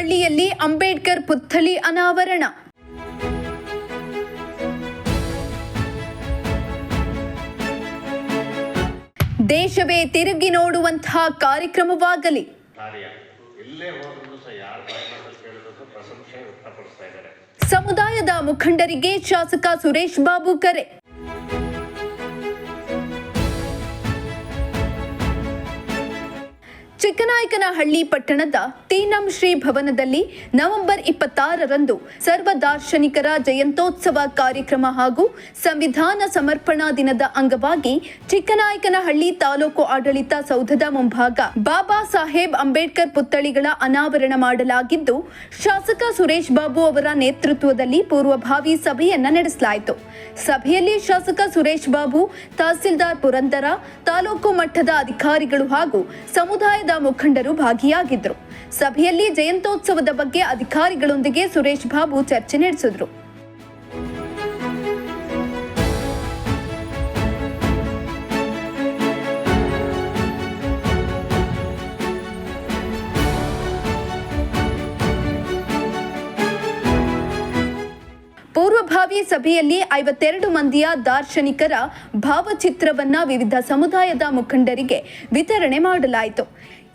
ಚಿಕ್ಕನಾಯಕನಹಳ್ಳಿಯಲ್ಲಿ ಅಂಬೇಡ್ಕರ್ ಪುತ್ಥಳಿ ಅನಾವರಣ. ದೇಶವೇ ತಿರುಗಿ ನೋಡುವಂತಹ ಕಾರ್ಯಕ್ರಮವಾಗಲಿ. ಸಮುದಾಯದ ಮುಖಂಡರಿಗೆ ಶಾಸಕ ಸುರೇಶ್ ಬಾಬು ಕರೆ. ಚಿಕ್ಕನಾಯಕನಹಳ್ಳಿ ಪಟ್ಟಣದ ತೀನಂ ಶ್ರೀ ಭವನದಲ್ಲಿ ನವೆಂಬರ್ 26ರಂದು ಸರ್ವ ದಾರ್ಶನಿಕರ ಜಯಂತ್ಯೋತ್ಸವ ಕಾರ್ಯಕ್ರಮ ಹಾಗೂ ಸಂವಿಧಾನ ಸಮರ್ಪಣಾ ದಿನದ ಅಂಗವಾಗಿ ಚಿಕ್ಕನಾಯಕನಹಳ್ಳಿ ತಾಲೂಕು ಆಡಳಿತ ಸೌಧದ ಮುಂಭಾಗ ಬಾಬಾ ಸಾಹೇಬ್ ಅಂಬೇಡ್ಕರ್ ಪುತ್ಥಳಿಗಳ ಅನಾವರಣ ಮಾಡಲಾಗಿದ್ದು, ಶಾಸಕ ಸುರೇಶ್ ಬಾಬು ಅವರ ನೇತೃತ್ವದಲ್ಲಿ ಪೂರ್ವಭಾವಿ ಸಭೆಯನ್ನ ನಡೆಸಲಾಯಿತು. ಸಭೆಯಲ್ಲಿ ಶಾಸಕ ಸುರೇಶ್ ಬಾಬು, ತಹಸೀಲ್ದಾರ್ ಪುರಂದರ, ತಾಲೂಕು ಮಟ್ಟದ ಅಧಿಕಾರಿಗಳು ಹಾಗೂ ಸಮುದಾಯದ ಮುಖಂಡರು ಭಾಗಿಯಾಗಿದ್ದರು. ಸಭೆಯಲ್ಲಿ ಜಯಂತ್ಯೋತ್ಸವದ ಬಗ್ಗೆ ಅಧಿಕಾರಿಗಳೊಂದಿಗೆ ಸುರೇಶ್ ಬಾಬು ಚರ್ಚೆ ನಡೆಸಿದರು. ಪೂರ್ವಭಾವಿ ಸಭೆಯಲ್ಲಿ 52 ಮಂದಿಯ ದಾರ್ಶನಿಕರ ಭಾವಚಿತ್ರವನ್ನ ವಿವಿಧ ಸಮುದಾಯದ ಮುಖಂಡರಿಗೆ ವಿತರಣೆ ಮಾಡಲಾಯಿತು.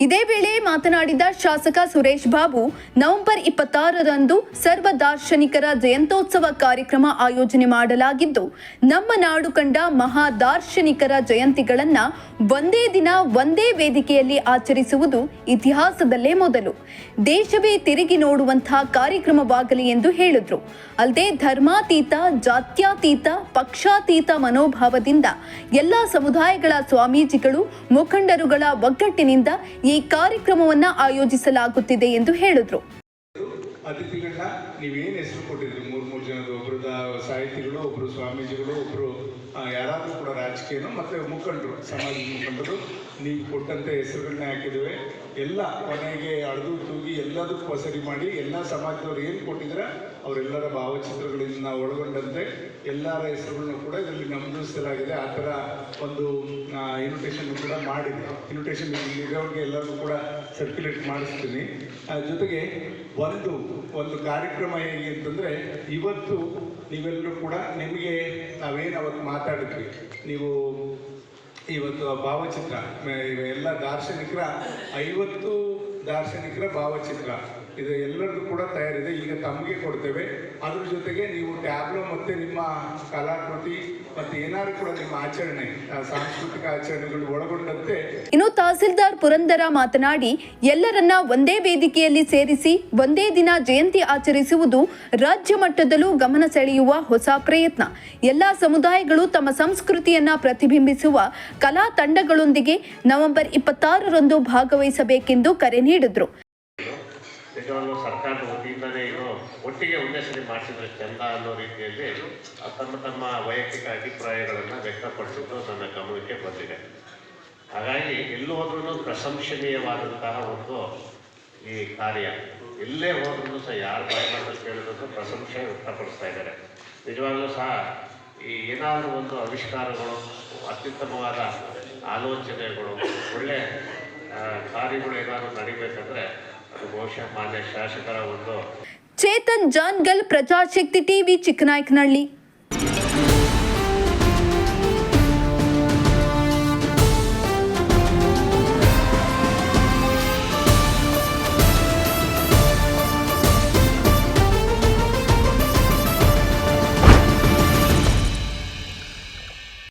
ಇದೇ ವೇಳೆ ಮಾತನಾಡಿದ ಶಾಸಕ ಸುರೇಶ್ ಬಾಬು, ನವೆಂಬರ್ 26ರಂದು ಸರ್ವ ದಾರ್ಶನಿಕರ ಜಯಂತ್ಯೋತ್ಸವ ಕಾರ್ಯಕ್ರಮ ಆಯೋಜನೆ ಮಾಡಲಾಗಿದ್ದು, ನಮ್ಮ ನಾಡು ಕಂಡ ಮಹಾ ದಾರ್ಶನಿಕರ ಜಯಂತಿಗಳನ್ನ ಒಂದೇ ದಿನ ಒಂದೇ ವೇದಿಕೆಯಲ್ಲಿ ಆಚರಿಸುವುದು ಇತಿಹಾಸದಲ್ಲೇ ಮೊದಲು. ದೇಶವೇ ತಿರುಗಿ ನೋಡುವಂತಹ ಕಾರ್ಯಕ್ರಮವಾಗಲಿ ಎಂದು ಹೇಳಿದ್ರು. ಅಲ್ಲದೆ ಧರ್ಮಾತೀತ, ಜಾತ್ಯಾತೀತ, ಪಕ್ಷಾತೀತ ಮನೋಭಾವದಿಂದ ಎಲ್ಲ ಸಮುದಾಯಗಳ ಸ್ವಾಮೀಜಿಗಳು, ಮುಖಂಡರುಗಳ ಒಗ್ಗಟ್ಟಿನಿಂದ ಈ ಕಾರ್ಯಕ್ರಮವನ್ನ ಆಯೋಜಿಸಲಾಗುತ್ತಿದೆ ಎಂದು ಹೇಳಿದ್ರು. ಅತಿಥಿಗಳನ್ನ ನೀವೇನು ಹೆಸರು ಕೊಟ್ಟಿದ್ರಿ, ಮೂರು ಜನದ, ಒಬ್ಬರು ಸಾಹಿತಿಗಳು, ಒಬ್ಬರು ಸ್ವಾಮೀಜಿಗಳು, ಒಬ್ಬರು ಯಾರಾದರೂ ಕೂಡ ರಾಜಕೀಯನು ಮತ್ತು ಮುಖಂಡರು, ಸಮಾಜದ ಮುಖಂಡರು, ನೀವು ಕೊಟ್ಟಂತೆ ಹೆಸರುಗಳನ್ನ ಹಾಕಿದ್ದೇವೆ. ಎಲ್ಲ ಕೊನೆಗೆ ಅಳೆದು ತೂಗಿ ಎಲ್ಲದಕ್ಕೂ ಸರಿ ಮಾಡಿ ಎಲ್ಲ ಸಮಾಜದವ್ರು ಏನು ಕೊಟ್ಟಿದ್ರೆ ಅವರೆಲ್ಲರ ಭಾವಚಿತ್ರಗಳಿಂದ ಒಳಗೊಂಡಂತೆ ಎಲ್ಲರ ಹೆಸರುಗಳನ್ನು ಕೂಡ ಇದರಲ್ಲಿ ನಮೂದಿಸಲಾಗಿದೆ. ಆ ಥರ ಒಂದು ಇನ್ವಿಟೇಷನ್ ಕೂಡ ಮಾಡಿದೆ. ಇನ್ವಿಟೇಷನ್ ಇರೋರಿಗೆ ಎಲ್ಲರಿಗೂ ಕೂಡ ಸರ್ಕ್ಯುಲೇಟ್ ಮಾಡಿಸ್ತೀನಿ. ಜೊತೆಗೆ ಒಂದು ಕಾರ್ಯಕ್ರಮ ಹೇಗೆ ಅಂತಂದರೆ, ಇವತ್ತು ನೀವೆಲ್ಲರೂ ಕೂಡ ನಿಮಗೆ ನಾವೇನು ಅವತ್ತು ಮಾತಾಡಿದ್ವಿ, ನೀವು ಇವತ್ತು ಭಾವಚಿತ್ರ ಎಲ್ಲ ದಾರ್ಶನಿಕರ 50 ದಾರ್ಶನಿಕರ ಭಾವಚಿತ್ರ ಇದು ಎಲ್ಲರದ್ದು ಕೂಡ ತಯಾರಿದೆ. ಈಗ ತಮಗೆ ಕೊಡ್ತೇವೆ. ಅದ್ರ ಜೊತೆಗೆ ನೀವು ಟ್ಯಾಬ್ಲೋ ಮತ್ತು ನಿಮ್ಮ ಕಲಾಕೃತಿ ಮತ್ತು ಏನಾದ್ರು ಕೂಡ ನಿಮ್ಮ ಆಚರಣೆ, ಸಾಂಸ್ಕೃತಿಕ ಆಚರಣೆಗಳು ಒಳಗೊಂಡಂತೆ. ಇನ್ನು ತಹಸೀಲ್ದಾರ್ ಪುರಂದರ ಮಾತನಾಡಿ, ಎಲ್ಲರನ್ನ ಒಂದೇ ವೇದಿಕೆಯಲ್ಲಿ ಸೇರಿಸಿ ಒಂದೇ ದಿನ ಜಯಂತಿ ಆಚರಿಸುವುದು ರಾಜ್ಯ ಮಟ್ಟದಲ್ಲೂ ಗಮನ ಸೆಳೆಯುವ ಹೊಸ ಪ್ರಯತ್ನ. ಎಲ್ಲಾ ಸಮುದಾಯಗಳು ತಮ್ಮ ಸಂಸ್ಕೃತಿಯನ್ನ ಪ್ರತಿಬಿಂಬಿಸುವ ಕಲಾ ತಂಡಗಳೊಂದಿಗೆ ನವೆಂಬರ್ 26ರಂದು ಭಾಗವಹಿಸಬೇಕೆಂದು ಕರೆ ನೀಡಿದ್ರು. ನಿಜವಾಗ್ಲೂ ಸರ್ಕಾರದ ವತಿಯಿಂದಲೇ ಇದು ಒಟ್ಟಿಗೆ ಒಂದೇ ಸರಿ ಮಾಡಿಸಿದ್ರೆ ಚಂದ ಅನ್ನೋ ರೀತಿಯಲ್ಲಿ ತಮ್ಮ ವೈಯಕ್ತಿಕ ಅಭಿಪ್ರಾಯಗಳನ್ನು ವ್ಯಕ್ತಪಡಿಸಿದ್ದು ನನ್ನ ಗಮನಕ್ಕೆ ಬಂದಿದೆ. ಹಾಗಾಗಿ ಎಲ್ಲೂ ಹೋದ್ರೂ ಪ್ರಶಂಸನೀಯವಾದಂತಹ ಒಂದು ಈ ಕಾರ್ಯ, ಎಲ್ಲೇ ಹೋದ್ರೂ ಸಹ ಯಾರು ಬಾಯಿಮಾತಲ್ಲಿ ಕೇಳಿದ್ರು ಪ್ರಶಂಸೆ ವ್ಯಕ್ತಪಡಿಸ್ತಾ ಇದ್ದಾರೆ. ನಿಜವಾಗ್ಲೂ ಸಹ ಈ ಏನಾದರೂ ಒಂದು ಆವಿಷ್ಕಾರಗಳು, ಅತ್ಯುತ್ತಮವಾದ ಆಲೋಚನೆಗಳು, ಒಳ್ಳೆ ಕಾರ್ಯಗಳು ಏನಾದರೂ ನಡಿಬೇಕಂದ್ರೆ ಅದು ಬಹುಶಃ ಮಾನ್ಯ ಶಾಸಕರ ಒಂದು. ಚೇತನ್ ಜಾನ್ಗಲ್, ಪ್ರಜಾಶಕ್ತಿ ಟಿವಿ, ಚಿಕ್ಕನಾಯಕನಹಳ್ಳಿ.